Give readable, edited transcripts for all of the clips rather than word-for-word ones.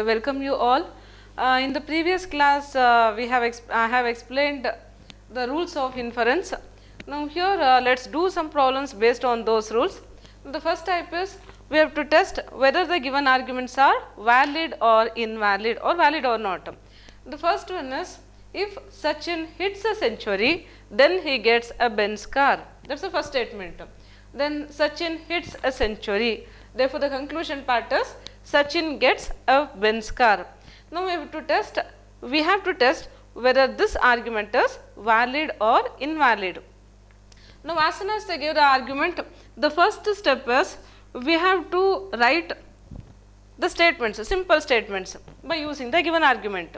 Welcome you all. In the previous class, I have explained the rules of inference. Now here let's do some problems based on those rules. The first type is we have to test whether the given arguments are valid or invalid or valid or not. The first one is if Sachin hits a century, then he gets a Benz car. That's the first statement. Then Sachin hits a century. Therefore, the conclusion part is Sachin gets a Benz car. Now, we have to test whether this argument is valid or invalid. Now, as soon as they give the argument, the first step is we have to write the statements, simple statements by using the given argument.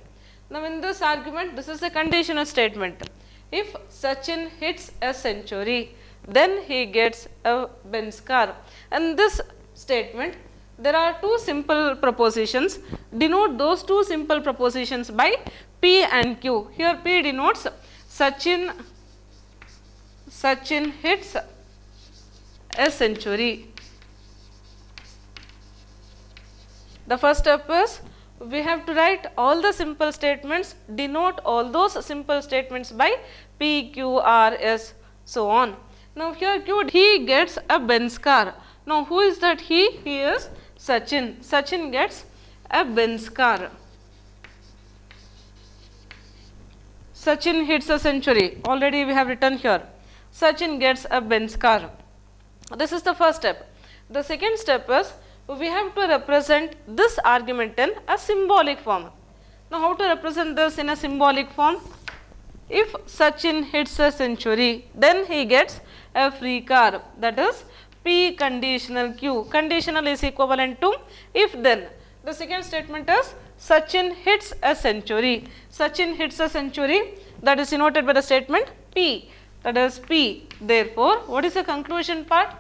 Now, in this argument, this is a conditional statement. If Sachin hits a century, then he gets a Benz car. And this statement, there are two simple propositions. Denote those two simple propositions by P and Q. Here P denotes Sachin hits a century. The first step is we have to write all the simple statements, denote all those simple statements by P, Q, R, S, so on. Now here Q, he gets a Benz car. Now who is that he? He is Sachin. Sachin gets a Benz car. Sachin hits a century. Already we have written here. Sachin gets a Benz car. This is the first step. The second step is we have to represent this argument in a symbolic form. Now how to represent this in a symbolic form? If Sachin hits a century, then he gets a free car. That is P conditional Q. Conditional is equivalent to if then. The second statement is Sachin hits a century. Sachin hits a century, that is denoted by the statement P. That is P. Therefore, what is the conclusion part?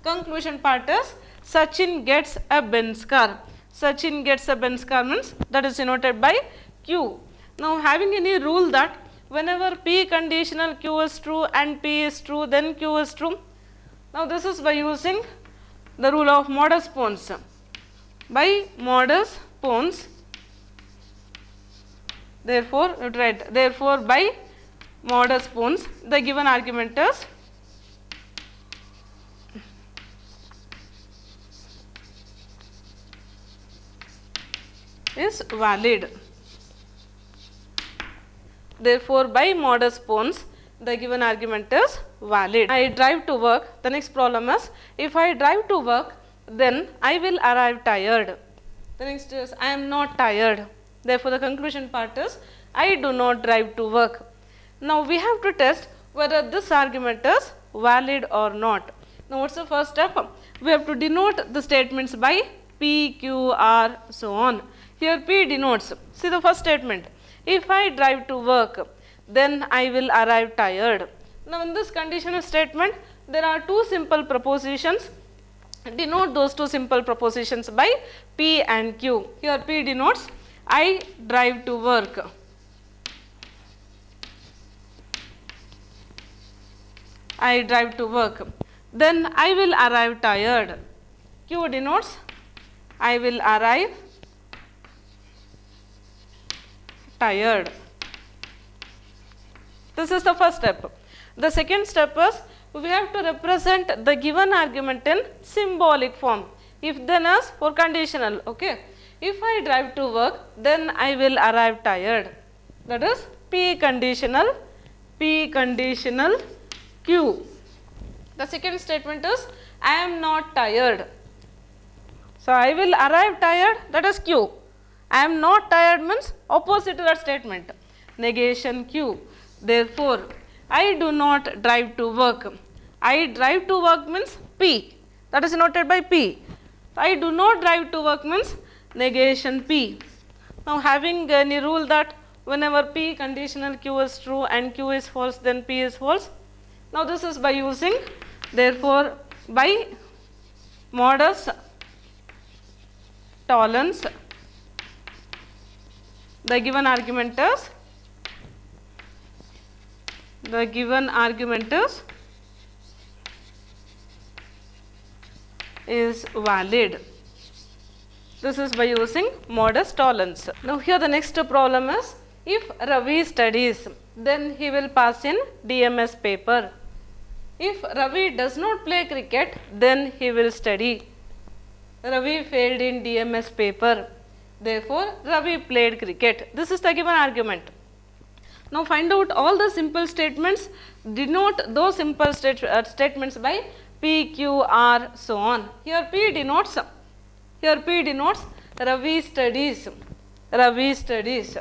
Conclusion part is Sachin gets a Benz car. Sachin gets a Benz car means that is denoted by Q. Now, having any rule that whenever P conditional Q is true and P is true, then Q is true. Now, this is by using the rule of modus ponens. By modus ponens, therefore, by modus ponens, the given argument is valid. Therefore, by modus ponens, the given argument is valid. I drive to work. The next problem is if I drive to work, then I will arrive tired. The next is I am not tired. Therefore, the conclusion part is I do not drive to work. Now, we have to test whether this argument is valid or not. Now, what is the first step? We have to denote the statements by P, Q, R, so on. Here P denotes, see the first statement, if I drive to work, then I will arrive tired. Now, in this conditional statement, there are two simple propositions. Denote those two simple propositions by P and Q. Here P denotes I drive to work. I drive to work. Then I will arrive tired. Q denotes I will arrive tired. This is the first step. The second step is we have to represent the given argument in symbolic form. If then is for conditional. Okay. If I drive to work, then I will arrive tired. That is P conditional Q. The second statement is I am not tired. So, I will arrive tired, that is Q. I am not tired means opposite to that statement, negation Q. Therefore, I do not drive to work. I drive to work means P, that is denoted by P. I do not drive to work means negation P. Now, having any rule that whenever P conditional Q is true and Q is false, then P is false. Now, this is by using, therefore, by modus tollens, the given argument is valid. This is by using modus tollens. Now here the next problem is, if Ravi studies, then he will pass in DMS paper. If Ravi does not play cricket, then he will study. Ravi failed in DMS paper. Therefore, Ravi played cricket. This is the given argument. Now find out all the simple statements, denote those simple statements by P, Q, R, so on. Here P denotes Ravi studies. Ravi studies.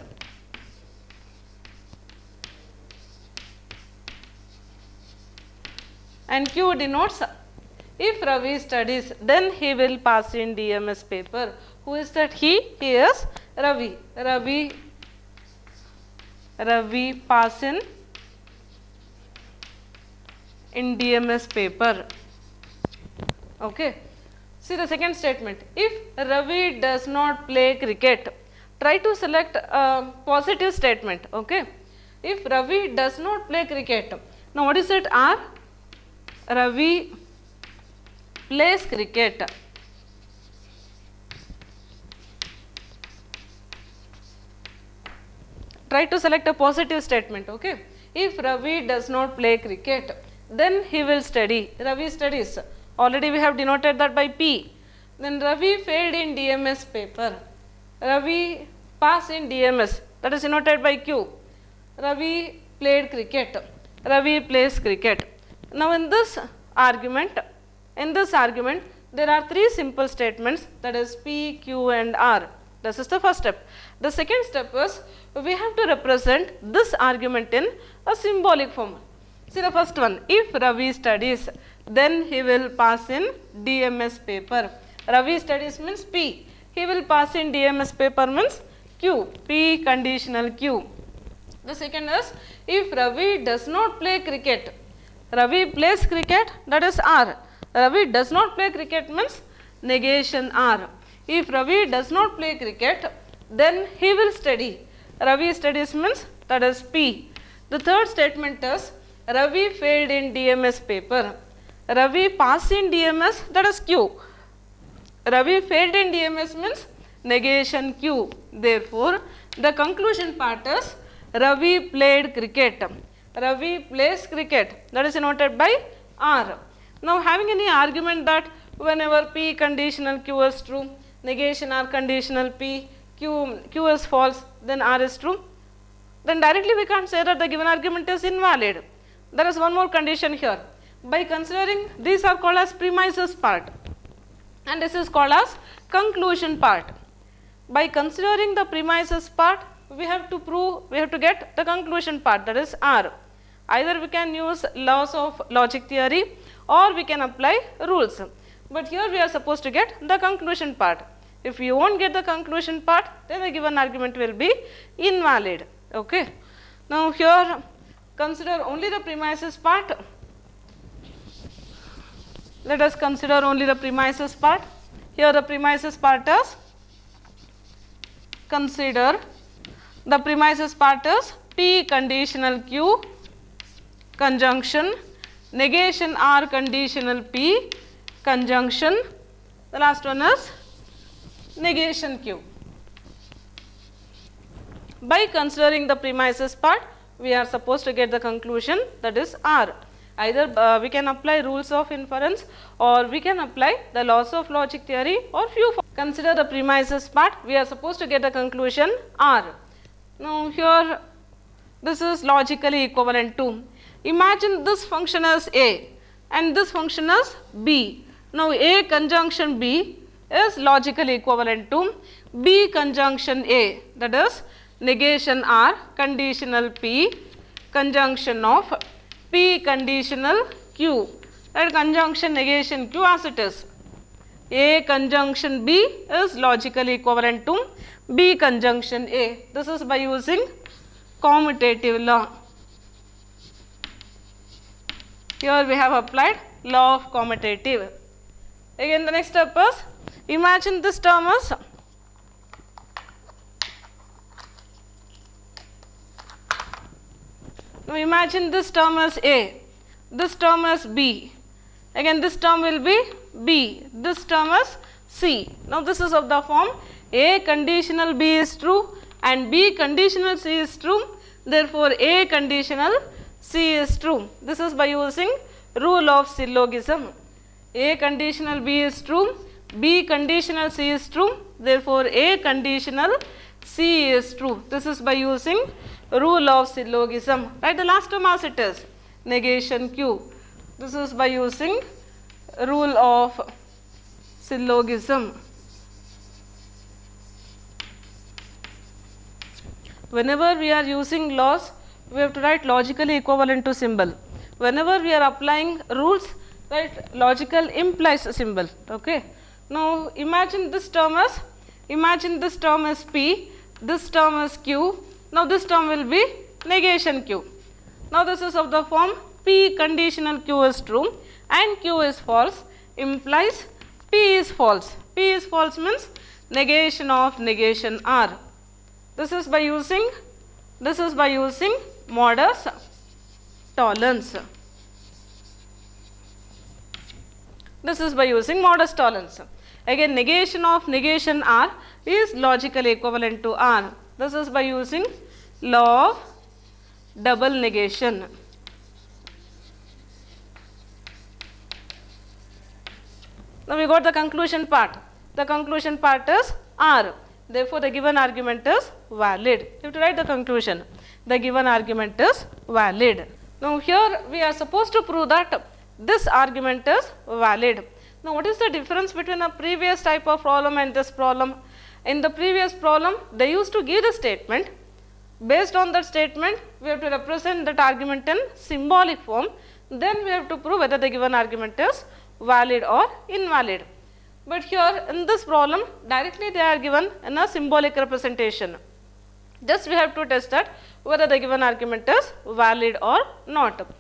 And Q denotes, if Ravi studies, then he will pass in DMS paper. Who is that he? He is Ravi. Ravi pass in DMS paper. Okay. See the second statement. If Ravi does not play cricket, try to select a positive statement. Okay. If Ravi does not play cricket, now what is it? R. Ravi plays cricket. Try to select a positive statement. Okay. If Ravi does not play cricket, then he will study. Ravi studies. Already we have denoted that by P. Then Ravi failed in DMS paper. Ravi passed in DMS. That is denoted by Q. Ravi played cricket. Ravi plays cricket. Now in this argument, there are three simple statements, that is P, Q and R. This is the first step. The second step is, we have to represent this argument in a symbolic form. See the first one, if Ravi studies, then he will pass in DMS paper. Ravi studies means P. He will pass in DMS paper means Q. P conditional Q. The second is, if Ravi does not play cricket, Ravi plays cricket, that is R. Ravi does not play cricket means negation R. If Ravi does not play cricket, then he will study. Ravi studies means that is P. The third statement is, Ravi failed in DMS paper. Ravi passed in DMS, that is Q. Ravi failed in DMS means negation Q. Therefore, the conclusion part is, Ravi played cricket. Ravi plays cricket, that is denoted by R. Now having any argument that whenever P conditional Q is true, negation R conditional P, Q is false, then R is true, then directly we can't say that the given argument is invalid. There is one more condition here. By considering, these are called as premises part and this is called as conclusion part. By considering the premises part, we have to get the conclusion part, that is R. Either we can use laws of logic theory or we can apply rules. But here we are supposed to get the conclusion part. If you won't get the conclusion part, then the given argument will be invalid. Okay. Now here consider only the premises part. Let us consider only the premises part. Here the premises part is, consider the premises part is P conditional Q conjunction negation R conditional P conjunction, the last one is negation Q. By considering the premises part, we are supposed to get the conclusion, that is R. Either we can apply rules of inference or we can apply the laws of logic theory or few. Consider the premises part, we are supposed to get the conclusion R. Now here this is logically equivalent to, imagine this function as A and this function as B. Now A conjunction B is logically equivalent to B conjunction A, that is negation R conditional P conjunction of P conditional Q, that conjunction negation Q as it is. A conjunction B is logically equivalent to B conjunction A. This is by using commutative law. Here we have applied law of commutative. Again the next step is, imagine this term as imagine this term as A, this term as B, again this term will be B, this term as C. Now this is of the form A conditional B is true and B conditional C is true. Therefore, A conditional C is true. This is by using rule of syllogism. A conditional B is true, B conditional C is true. Therefore, A conditional C is true. This is by using rule of syllogism. Write the last term as it is, negation Q. This is by using rule of syllogism. Whenever we are using laws, we have to write logically equivalent to symbol. Whenever we are applying rules, write logical implies symbol. Okay. Now imagine this term as P, this term is Q. Now this term will be negation Q. Now this is of the form P conditional Q is true and Q is false, implies P is false. P is false means negation of negation R. This is by using modus tollens. This is by using modus tollens. Again, negation of negation R is logically equivalent to R. This is by using law of double negation. Now we got the conclusion part. The conclusion part is R. Therefore, the given argument is valid. You have to write the conclusion. The given argument is valid. Now here we are supposed to prove that this argument is valid. Now what is the difference between a previous type of problem and this problem? In the previous problem, they used to give the statement. Based on that statement, we have to represent that argument in symbolic form. Then we have to prove whether the given argument is valid or invalid. But here in this problem, directly they are given in a symbolic representation. Just we have to test that whether the given argument is valid or not.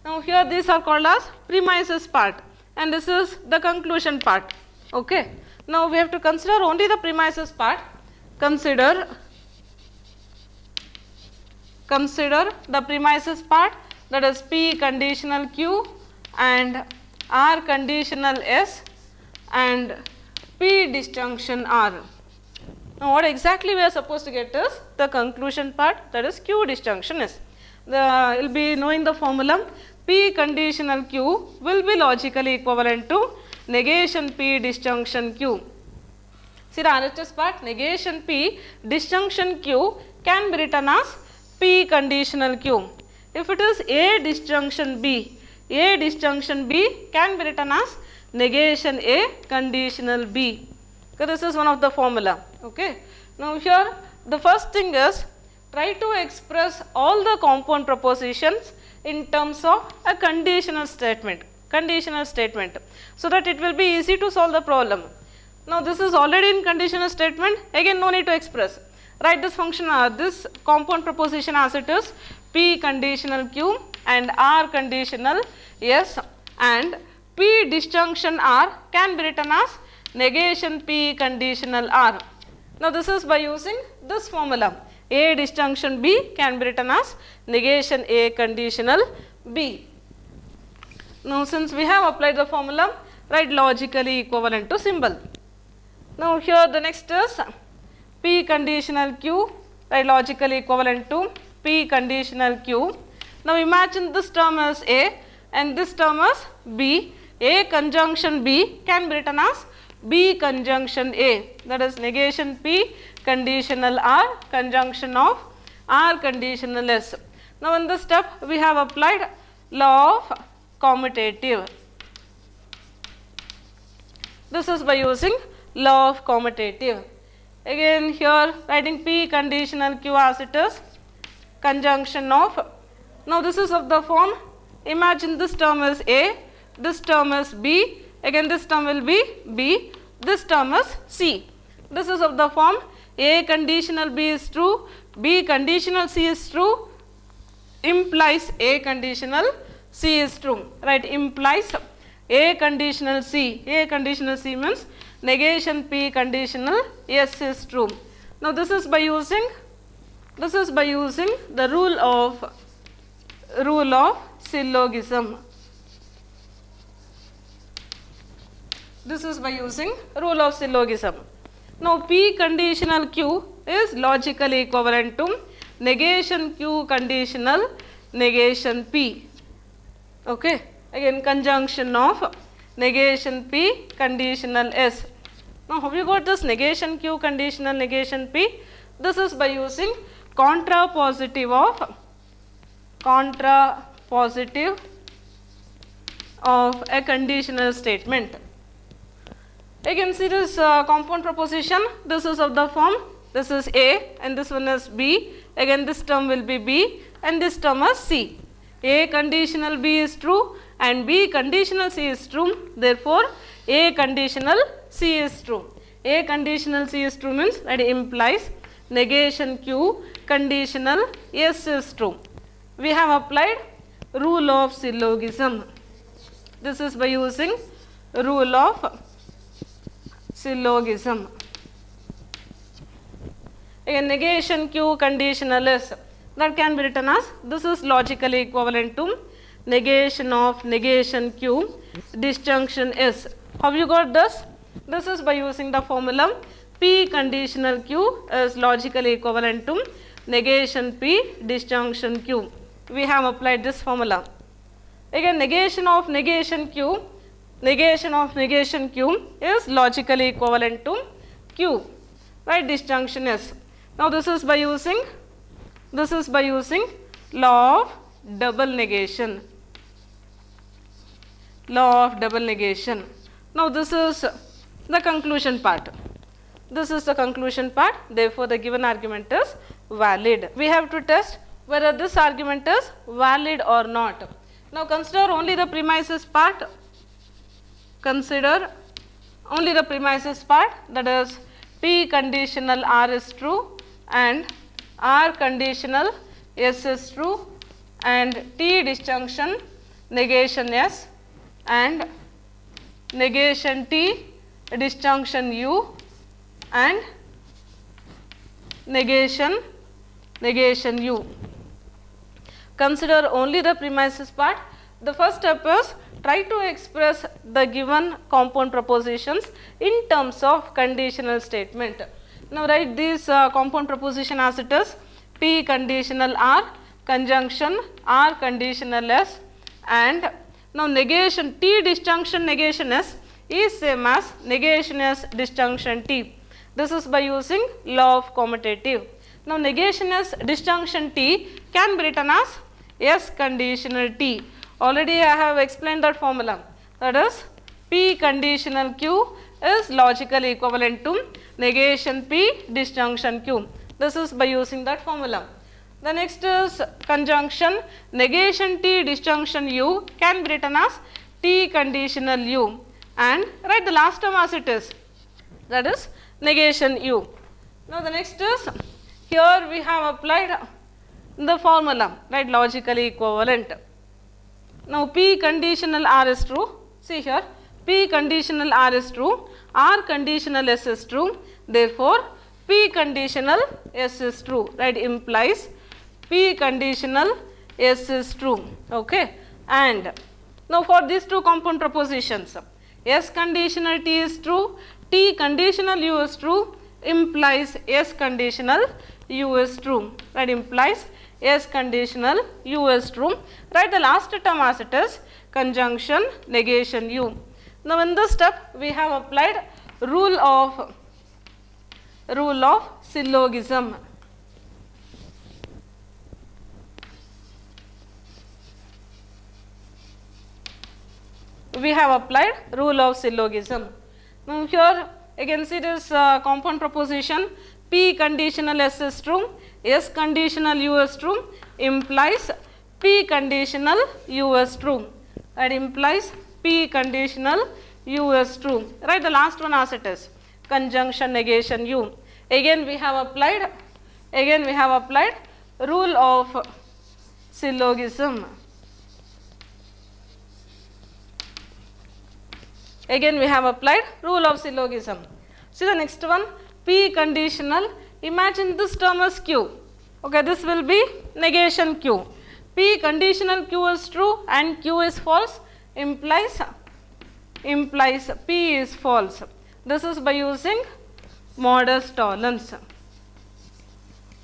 Now here these are called as premises part and this is the conclusion part. Okay. Now we have to consider only the premises part. Consider the premises part, that is P conditional Q and R conditional S and P disjunction R. Now what exactly we are supposed to get is the conclusion part, that is Q disjunction S. You will be knowing the formula. P conditional Q will be logically equivalent to negation P disjunction Q. See the RHS part, negation P disjunction Q can be written as P conditional Q. If it is A disjunction B can be written as negation A conditional B. Okay, this is one of the formula. Okay. Now here the first thing is try to express all the compound propositions in terms of a conditional statement, so that it will be easy to solve the problem. Now this is already in conditional statement, again no need to express. Write this function, this compound proposition as it is, P conditional Q and R conditional S, and P disjunction R can be written as negation P conditional R. Now this is by using this formula. A disjunction B can be written as negation A conditional B. Now since we have applied the formula, write logically equivalent to symbol. Now here the next is P conditional Q, write logically equivalent to P conditional Q. Now imagine this term is A and this term is B. A conjunction B can be written as B conjunction A, that is negation P conditional R conjunction of R conditional S. Now in this step we have applied law of commutative. This is by using law of commutative. Again here writing P conditional Q as it is, conjunction of, now this is of the form, imagine this term is A, this term is B, again this term will be B, this term is C. This is of the form A conditional B is true, B conditional C is true, implies A conditional C is true, right, implies A conditional C means negation P conditional S is true. Now this is by using the rule This is by using rule of syllogism. Now P conditional Q is logically equivalent to negation Q conditional negation P. Okay, again conjunction of negation P conditional S. Now have you got this negation Q conditional negation P? This is by using contrapositive of a conditional statement. You can see this compound proposition. This is of the form, this is A and this one is B. Again this term will be B and this term is C. A conditional B is true and B conditional C is true. Therefore, A conditional C is true. A conditional C is true means that implies negation Q conditional S is true. We have applied rule of syllogism. This is by using rule of syllogism. Again negation Q conditional S, that can be written as this is logically equivalent to negation of negation Q disjunction S. Have you got this? This is by using the formula P conditional Q is logically equivalent to negation P disjunction Q. We have applied this formula. Again negation of negation Q is logically equivalent to Q, right, disjunction S. Now this is by using law of double negation. Now this is the conclusion part. Therefore the given argument is valid. We have to test whether this argument is valid or not. Now consider only the premises part. That is P conditional R is true and R conditional S is true and T disjunction negation S and negation T disjunction U and negation U. Consider only the premises part. The first step is try to express the given compound propositions in terms of conditional statement. Now write this compound proposition as it is: P conditional R conjunction R conditional S, and now negation T disjunction negation S is same as negation S disjunction T. This is by using law of commutative. Now negation S disjunction T can be written as S conditional T. Already I have explained that formula. That is P conditional Q is logically equivalent to negation P disjunction Q. This is by using that formula. The next is conjunction negation T disjunction U can be written as T conditional U, and write the last term as it is, that is negation U. Now the next is, here we have applied the formula, right, logically equivalent. Now P conditional R is true. See here, P conditional R is true, R conditional S is true. Therefore P conditional S is true, right, implies P conditional S is true. Okay, and now for these two compound propositions, S conditional T is true, T conditional U is true, implies S conditional U is true, right, implies S conditional U is true. Write the last term as it is, conjunction negation U. Now in this step we have applied rule of syllogism. We have applied rule of syllogism. Now here again see this compound proposition, P conditional S is true, S conditional U is true, implies P conditional U is true. That implies P conditional U is true. Write the last one as it is, conjunction negation U. Again we have applied rule of syllogism. Again we have applied rule of syllogism. See the next one, P conditional, imagine this term as Q. Okay, this will be negation Q. P conditional Q is true and Q is false, implies implies P is false. This is by using modus tollens.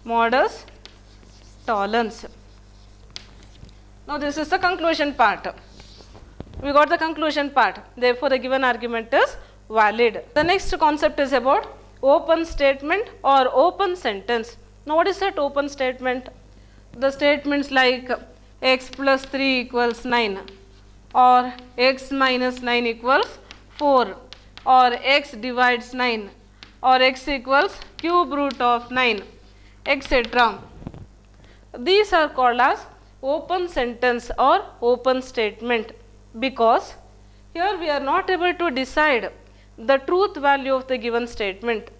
Modus tollens. Now this is the conclusion part. We got the conclusion part. Therefore, the given argument is valid. The next concept is about open statement or open sentence. Now what is that open statement? The statements like x plus 3 equals 9 or x minus 9 equals 4 or x divides 9 or x equals cube root of 9, etc. These are called as open sentence or open statement, because here we are not able to decide the truth value of the given statement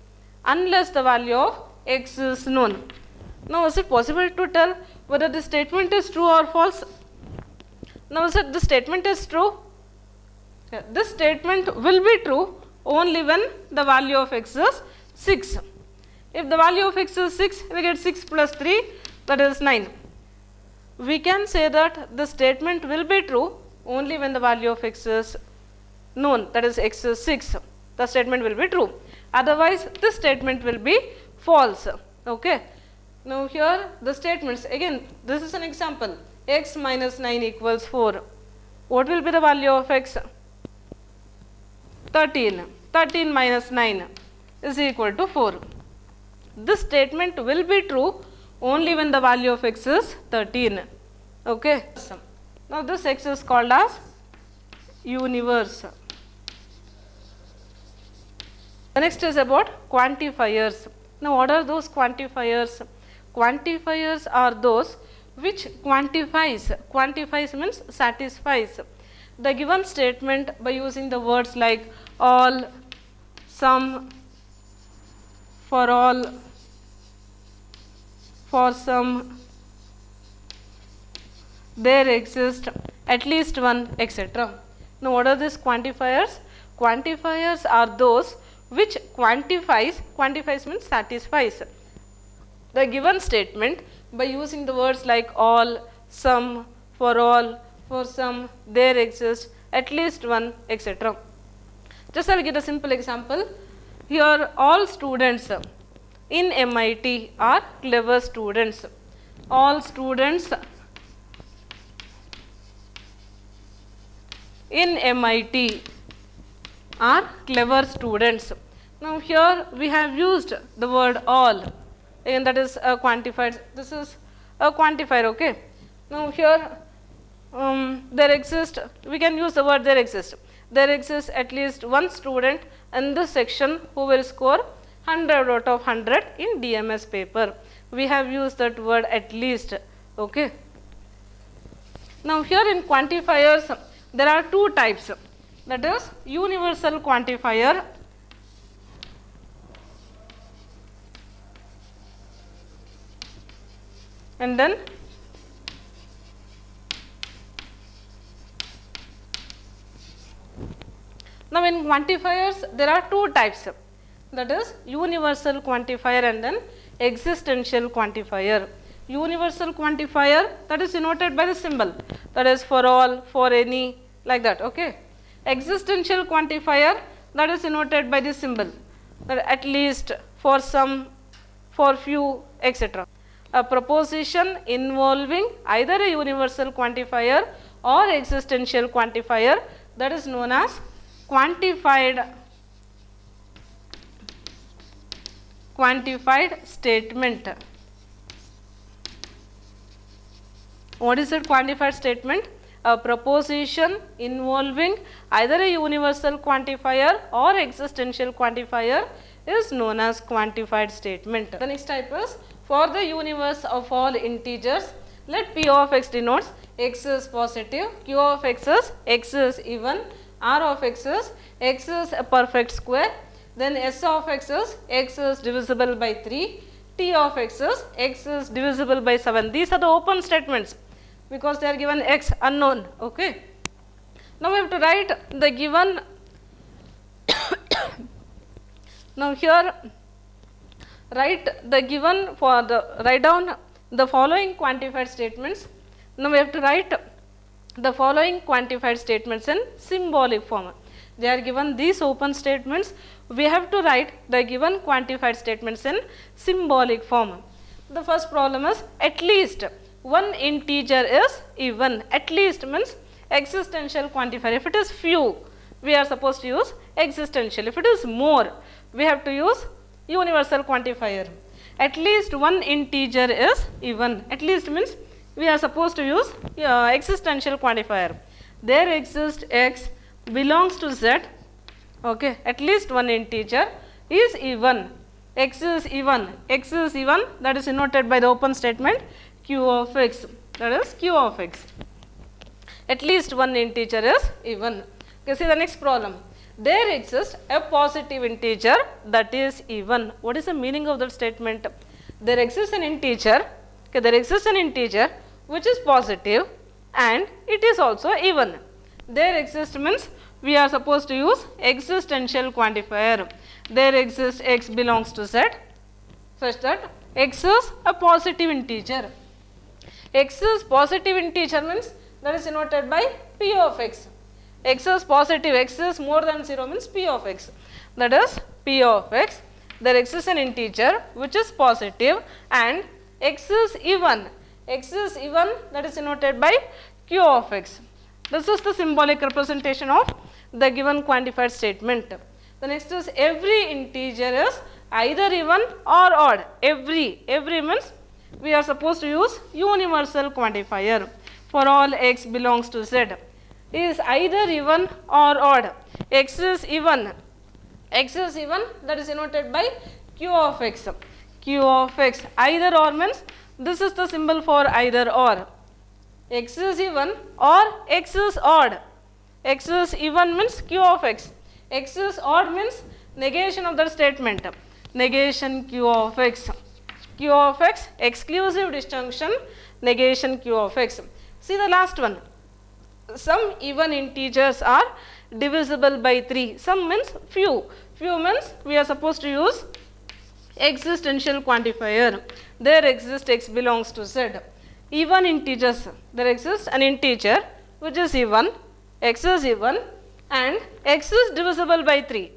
unless the value of x is known. Now is it possible to tell whether the statement is true or false? Now is it the statement is true? This statement will be true only when the value of x is 6. If the value of x is 6, we get 6 plus 3, that is 9. We can say that the statement will be true only when the value of x is known, that is x is 6. The statement will be true. Otherwise, this statement will be false. Okay. Now here the statements, again this is an example, x minus 9 equals 4. What will be the value of x? 13. 13 minus 9 is equal to 4. This statement will be true only when the value of x is 13. Okay. Now this x is called as universe. The next is about quantifiers. Now what are those quantifiers? Quantifiers are those which quantifies. Quantifies means satisfies the given statement by using the words like all, some, for all, for some, there exist, at least one, etc. Now what are these quantifiers? Quantifiers are those which quantifies means satisfies the given statement by using the words like all, some, for all, for some, there exists, at least one, etc. Just I will give a simple example. Here all students in MIT are clever students. All students in MIT are clever students. Now here we have used the word all, and that is quantified. This is a quantifier. Okay. Now here there exists, we can use the word there exists. There exists at least one student in this section who will score 100 out of 100 in DMS paper. We have used that word at least. Okay. Now here in quantifiers there are two types, that is universal quantifier and then now in quantifiers there are two types, that is universal quantifier and then existential quantifier. Universal quantifier, that is denoted by the symbol, that is for all, for any, like that. Okay. Existential quantifier, that is denoted by the symbol, that at least, for some, for few, etc. A proposition involving either a universal quantifier or existential quantifier, that is known as quantified statement. What is a quantified statement? A proposition involving either a universal quantifier or existential quantifier is known as quantified statement. The next type is for the universe of all integers, let P of x denotes x is positive, Q of x is even, R of x is a perfect square, then S of x is divisible by 3, T of x is divisible by 7. These are the open statements because they are given x unknown. Okay. Now we have to write the given now here write down the following quantified statements. Now we have to write the following quantified statements in symbolic form. they are given these open statements, we have to write the given quantified statements in symbolic form. The first problem is at least one integer is even. At least means existential quantifier. If it is few, we are supposed to use existential. If it is more, we have to use universal quantifier. At least one integer is even. At least means we are supposed to use existential quantifier. There exists x belongs to z. Okay, at least one integer is even. X is even. X is even, that is denoted by the open statement q of x. That is q of x. At least one integer is even. Okay, see the next problem. There exists a positive integer that is even. What is the meaning of that statement? There exists an integer. Okay, there exists an integer which is positive and it is also even. There exists means we are supposed to use existential quantifier. There exists x belongs to z such that x is a positive integer. X is positive integer means that is denoted by p of x. X is positive, x is more than 0 means p of x. That is p of x. There exists an integer which is positive and x is even. X is even, that is denoted by q of x. This is the symbolic representation of the given quantified statement. The next is every integer is either even or odd. Every means we are supposed to use universal quantifier. For all x belongs to z is either even or odd. X is even. X is even, that is denoted by q of x. Q of x either or means this is the symbol for either or. X is even or x is odd. X is even means q of x. X is odd means negation of that statement. Negation q of x. Q of x, exclusive disjunction, negation q of x. See the last one. Some even integers are divisible by 3. Some means few. Few means we are supposed to use existential quantifier. There exists x belongs to z. Even integers, there exists an integer which is even, x is even and x is divisible by 3.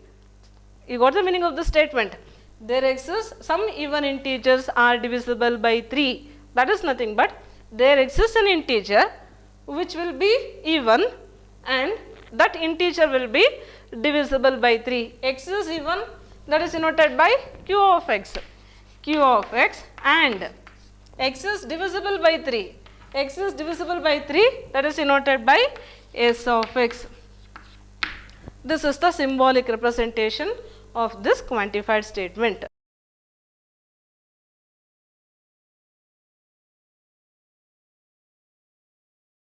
You got the meaning of the statement. There exists some even integers are divisible by 3. That is nothing but there exists an integer which will be even and that integer will be divisible by 3. X is even, that is denoted by q of x. Q of x and x is divisible by 3. X is divisible by 3, that is denoted by s of x. This is the symbolic representation of this quantified statement.